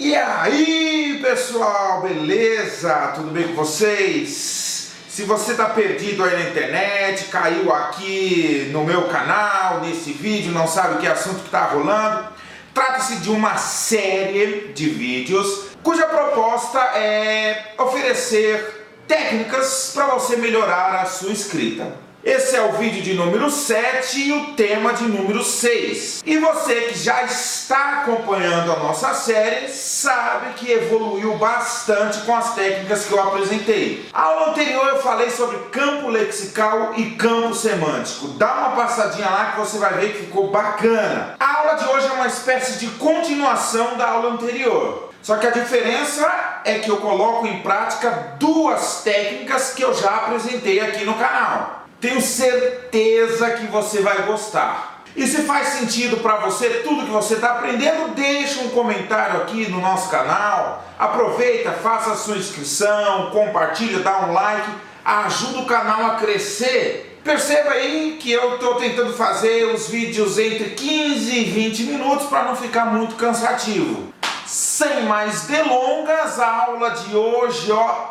E aí, pessoal, beleza? Tudo bem com vocês? Se você tá perdido aí na internet, caiu aqui no meu canal, nesse vídeo, não sabe que assunto que tá rolando, trata-se de uma série de vídeos cuja proposta é oferecer técnicas para você melhorar a sua escrita. Esse é o vídeo de número 7 e o tema de número 6. E você que já está acompanhando a nossa série sabe que evoluiu bastante com as técnicas que eu apresentei. A aula anterior eu falei sobre campo lexical e campo semântico. Dá uma passadinha lá que você vai ver que ficou bacana. A aula de hoje é uma espécie de continuação da aula anterior. Só que a diferença é que eu coloco em prática duas técnicas que eu já apresentei aqui no canal. Tenho certeza que você vai gostar. E se faz sentido para você tudo que você está aprendendo, deixa um comentário aqui no nosso canal. Aproveita, faça a sua inscrição, compartilha, dá um like, ajuda o canal a crescer. Perceba aí que eu estou tentando fazer os vídeos entre 15 e 20 minutos para não ficar muito cansativo. Sem mais delongas, a aula de hoje,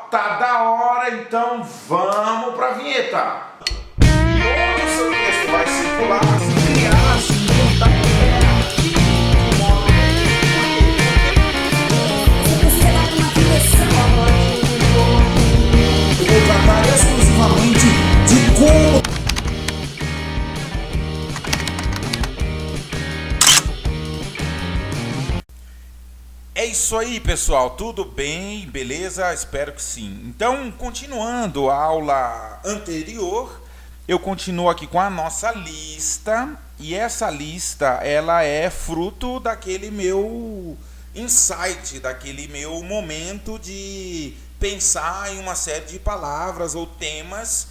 tá da hora, então vamos para a vinheta. O seu texto vai circular, se criar, se montar aqui no modo eu vou tratar exclusivamente de como. É isso aí, pessoal, tudo bem? Beleza? Espero que sim. Então, continuando a aula anterior, eu continuo aqui com a nossa lista, e essa lista ela é fruto daquele meu insight, daquele meu momento de pensar em uma série de palavras ou temas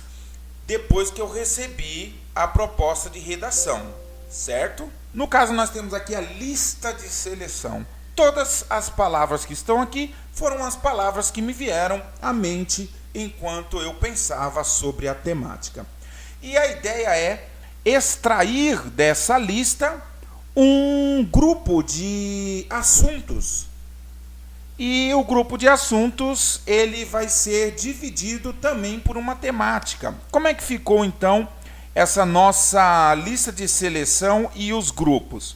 depois que eu recebi a proposta de redação, certo? No caso, nós temos aqui a lista de seleção. Todas as palavras que estão aqui foram as palavras que me vieram à mente enquanto eu pensava sobre a temática. E a ideia é extrair dessa lista um grupo de assuntos. E o grupo de assuntos ele vai ser dividido também por uma temática. Como é que ficou então essa nossa lista de seleção e os grupos?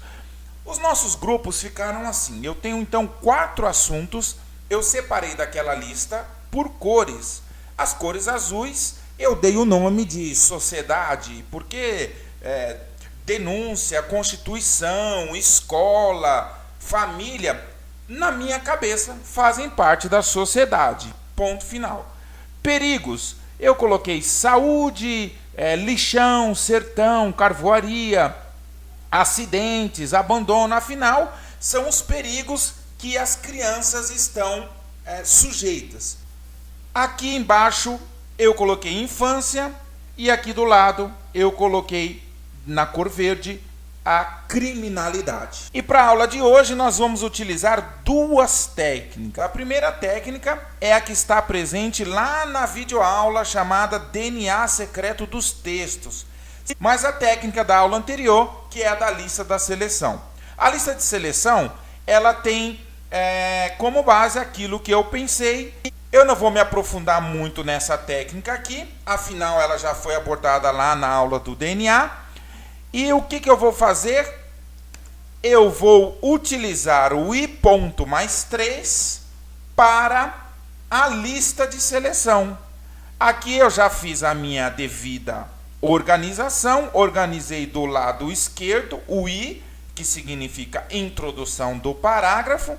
Os nossos grupos ficaram assim. Eu tenho então 4 assuntos. Eu separei daquela lista por cores. As cores azuis eu dei o nome de sociedade, porque denúncia, constituição, escola, família, na minha cabeça fazem parte da sociedade. Ponto final. Perigos, eu coloquei saúde, lixão, sertão, carvoaria, acidentes, abandono, afinal, são os perigos que as crianças estão sujeitas. Aqui embaixo eu coloquei infância e aqui do lado eu coloquei na cor verde a criminalidade. E para a aula de hoje nós vamos utilizar duas técnicas. A primeira técnica é a que está presente lá na videoaula chamada DNA Secreto dos Textos. Mas a técnica da aula anterior, que é a da lista da seleção. A lista de seleção, ela tem como base aquilo que eu pensei. Eu não vou me aprofundar muito nessa técnica aqui, afinal ela já foi abordada lá na aula do DNA. E o que eu vou fazer? Eu vou utilizar o I ponto mais 3 para a lista de seleção. Aqui eu já fiz a minha devida organização, organizei do lado esquerdo o I, que significa introdução do parágrafo,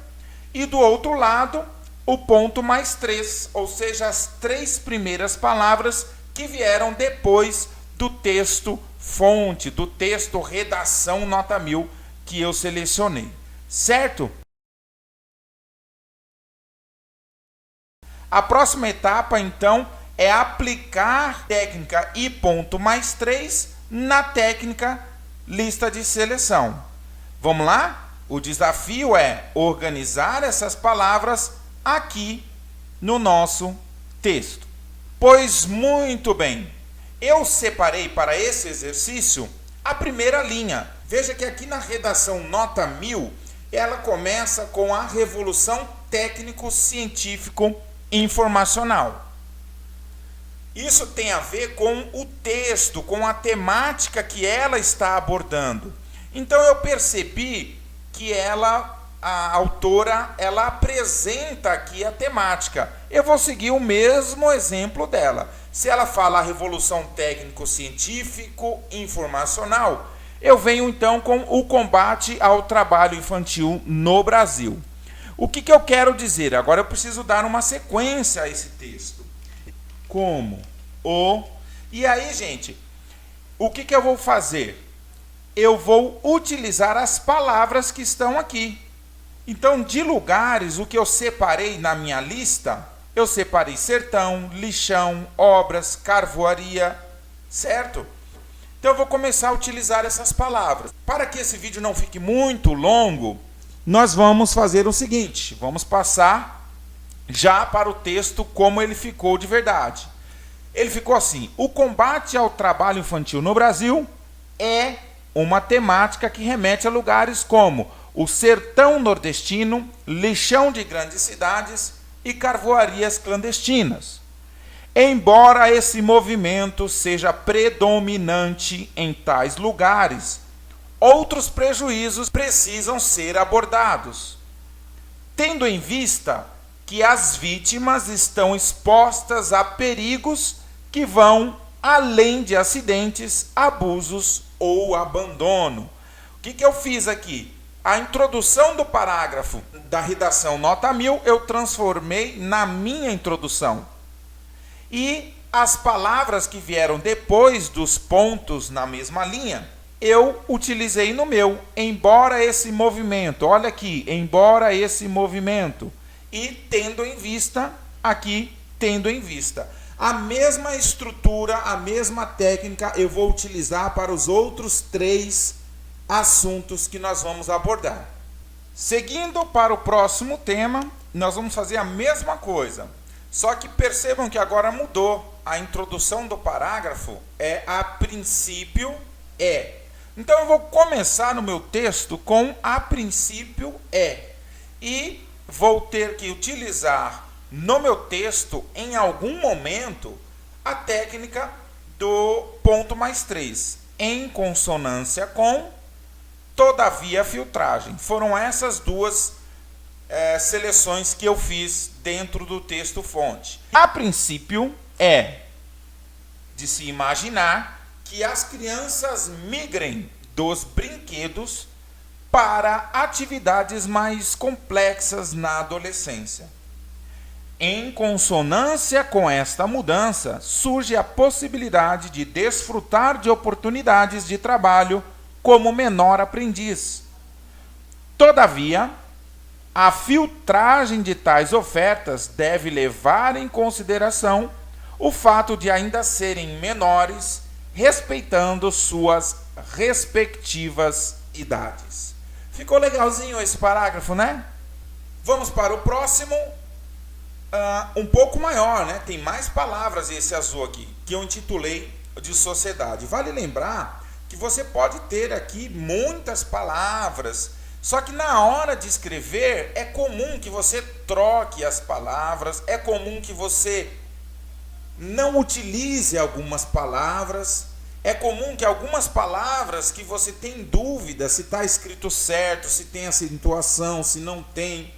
e do outro lado o ponto mais 3, ou seja, as 3 primeiras palavras que vieram depois do texto fonte, do texto redação nota 1000 que eu selecionei, certo? A próxima etapa, então, é aplicar a técnica I ponto mais 3 na técnica lista de seleção. Vamos lá? O desafio é organizar essas palavras aqui no nosso texto. Pois muito bem, eu separei para esse exercício a primeira linha. Veja que aqui na redação nota 1000 ela começa com a revolução técnico-científico-informacional. Isso tem a ver com o texto, com a temática que ela está abordando. Então eu percebi que a autora, ela apresenta aqui a temática. Eu vou seguir o mesmo exemplo dela. Se ela fala a revolução técnico-científico-informacional, eu venho então com o combate ao trabalho infantil no Brasil. O que eu quero dizer? Agora eu preciso dar uma sequência a esse texto. Como? E aí, gente, o que eu vou fazer? Eu vou utilizar as palavras que estão aqui. Então, de lugares, o que eu separei na minha lista, eu separei sertão, lixão, obras, carvoaria, certo? Então, eu vou começar a utilizar essas palavras. Para que esse vídeo não fique muito longo, nós vamos fazer o seguinte, vamos passar já para o texto como ele ficou de verdade. Ele ficou assim: o combate ao trabalho infantil no Brasil é uma temática que remete a lugares como o sertão nordestino, lixão de grandes cidades e carvoarias clandestinas. Embora esse movimento seja predominante em tais lugares, outros prejuízos precisam ser abordados, tendo em vista que as vítimas estão expostas a perigos que vão além de acidentes, abusos ou abandono. O que eu fiz aqui? A introdução do parágrafo da redação nota 1000 eu transformei na minha introdução. E as palavras que vieram depois dos pontos na mesma linha, eu utilizei no meu. Embora esse movimento, olha aqui, embora esse movimento. E tendo em vista, aqui, tendo em vista. A mesma estrutura, a mesma técnica eu vou utilizar para os outros 3 assuntos que nós vamos abordar. Seguindo para o próximo tema, nós vamos fazer a mesma coisa. Só que percebam que agora mudou. A introdução do parágrafo é a princípio é. Então eu vou começar no meu texto com a princípio é. E vou ter que utilizar no meu texto, em algum momento, a técnica do ponto mais 3, em consonância com, todavia, filtragem. Foram essas duas seleções que eu fiz dentro do texto fonte. A princípio, é de se imaginar que as crianças migrem dos brinquedos para atividades mais complexas na adolescência. Em consonância com esta mudança, surge a possibilidade de desfrutar de oportunidades de trabalho como menor aprendiz. Todavia, a filtragem de tais ofertas deve levar em consideração o fato de ainda serem menores, respeitando suas respectivas idades. Ficou legalzinho esse parágrafo, né? Vamos para o próximo. Um pouco maior, né? Tem mais palavras esse azul aqui, que eu intitulei de sociedade. Vale lembrar que você pode ter aqui muitas palavras, só que na hora de escrever é comum que você troque as palavras, é comum que você não utilize algumas palavras, é comum que algumas palavras que você tem dúvida se está escrito certo, se tem acentuação, se não tem,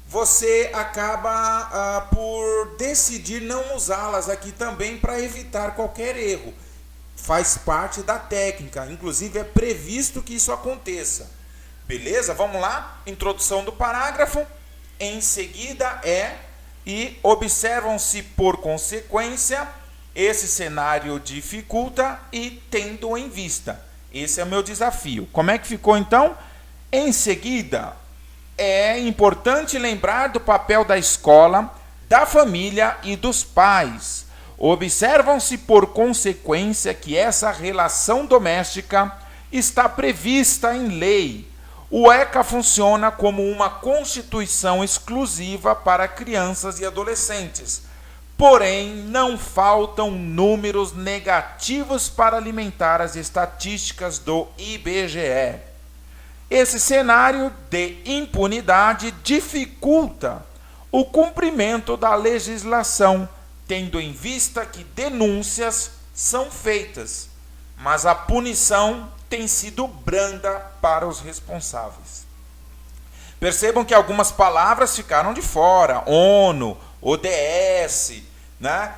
você acaba por decidir não usá-las aqui também para evitar qualquer erro. Faz parte da técnica, inclusive é previsto que isso aconteça. Beleza? Vamos lá? Introdução do parágrafo. Em seguida e observam-se por consequência, esse cenário dificulta e tendo em vista. Esse é o meu desafio. Como é que ficou então? Em seguida, é importante lembrar do papel da escola, da família e dos pais. Observam-se por consequência que essa relação doméstica está prevista em lei. O ECA funciona como uma constituição exclusiva para crianças e adolescentes. Porém, não faltam números negativos para alimentar as estatísticas do IBGE. Esse cenário de impunidade dificulta o cumprimento da legislação, tendo em vista que denúncias são feitas, mas a punição tem sido branda para os responsáveis. Percebam que algumas palavras ficaram de fora: ONU, ODS, né?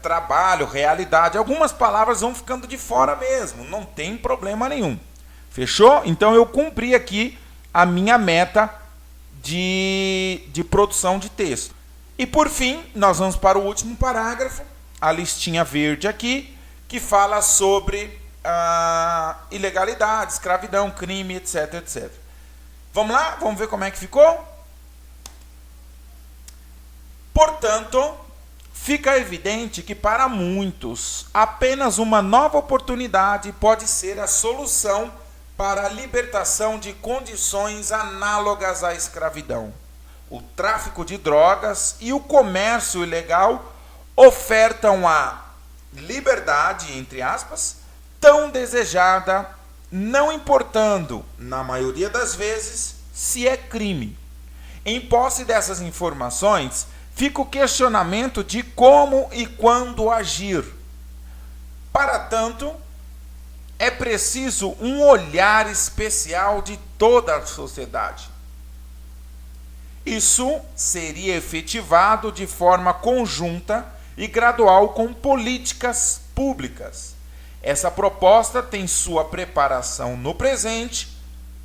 Trabalho, realidade. Algumas palavras vão ficando de fora mesmo, não tem problema nenhum. Fechou? Então eu cumpri aqui a minha meta de produção de texto. E por fim, nós vamos para o último parágrafo, a listinha verde aqui, que fala sobre ilegalidade, escravidão, crime, etc, etc. Vamos lá? Vamos ver como é que ficou? Portanto, fica evidente que para muitos, apenas uma nova oportunidade pode ser a solução para a libertação de condições análogas à escravidão. O tráfico de drogas e o comércio ilegal ofertam a liberdade, entre aspas, tão desejada, não importando, na maioria das vezes, se é crime. Em posse dessas informações, fica o questionamento de como e quando agir. Para tanto, é preciso um olhar especial de toda a sociedade. Isso seria efetivado de forma conjunta e gradual com políticas públicas. Essa proposta tem sua preparação no presente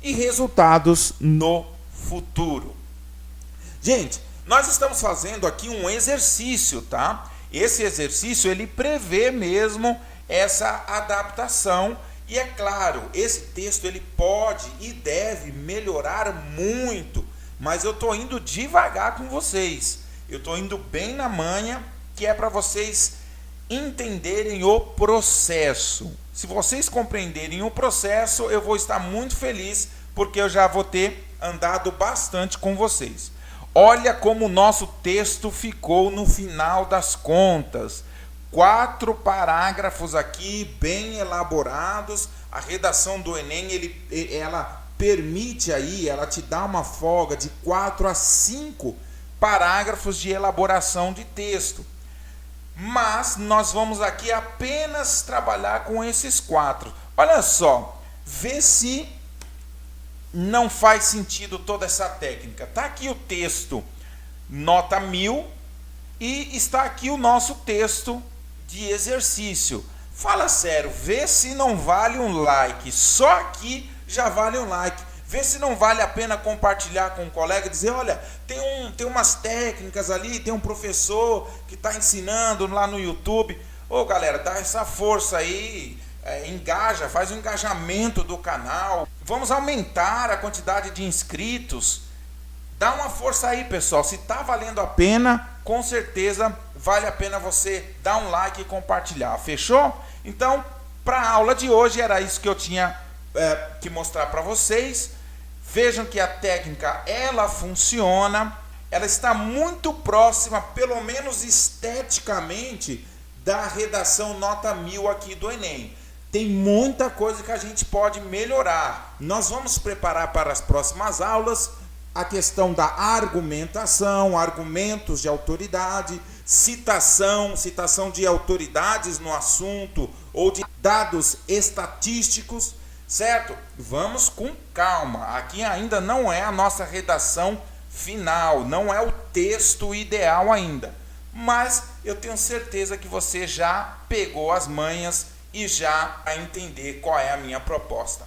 e resultados no futuro. Gente, nós estamos fazendo aqui um exercício, tá? Esse exercício, ele prevê mesmo essa adaptação. E é claro, esse texto ele pode e deve melhorar muito, mas eu estou indo devagar com vocês. Eu estou indo bem na manha, que é para vocês entenderem o processo. Se vocês compreenderem o processo, eu vou estar muito feliz, porque eu já vou ter andado bastante com vocês. Olha como o nosso texto ficou no final das contas. 4 parágrafos aqui, bem elaborados. A redação do Enem, ela permite aí, ela te dá uma folga de 4 a 5 parágrafos de elaboração de texto. Mas nós vamos aqui apenas trabalhar com esses 4. Olha só, vê se não faz sentido toda essa técnica. Está aqui o texto nota 1000 e está aqui o nosso texto de exercício. Fala sério, vê se não vale um like. Só aqui já vale um like. Vê se não vale a pena compartilhar com um colega, dizer, olha, tem umas técnicas ali, tem um professor que está ensinando lá no YouTube. Ô galera, dá essa força aí, engaja, faz um engajamento do canal. Vamos aumentar a quantidade de inscritos. Dá uma força aí, pessoal. Se está valendo a pena, com certeza vale a pena você dar um like e compartilhar. Fechou? Então, para a aula de hoje era isso que eu tinha que mostrar para vocês. Vejam que a técnica, ela funciona. Ela está muito próxima, pelo menos esteticamente, da redação nota 1000 aqui do Enem. Tem muita coisa que a gente pode melhorar. Nós vamos preparar para as próximas aulas a questão da argumentação, argumentos de autoridade, citação de autoridades no assunto ou de dados estatísticos, certo? Vamos com calma. Aqui ainda não é a nossa redação final, não é o texto ideal ainda. Mas eu tenho certeza que você já pegou as manhas e já a entender qual é a minha proposta.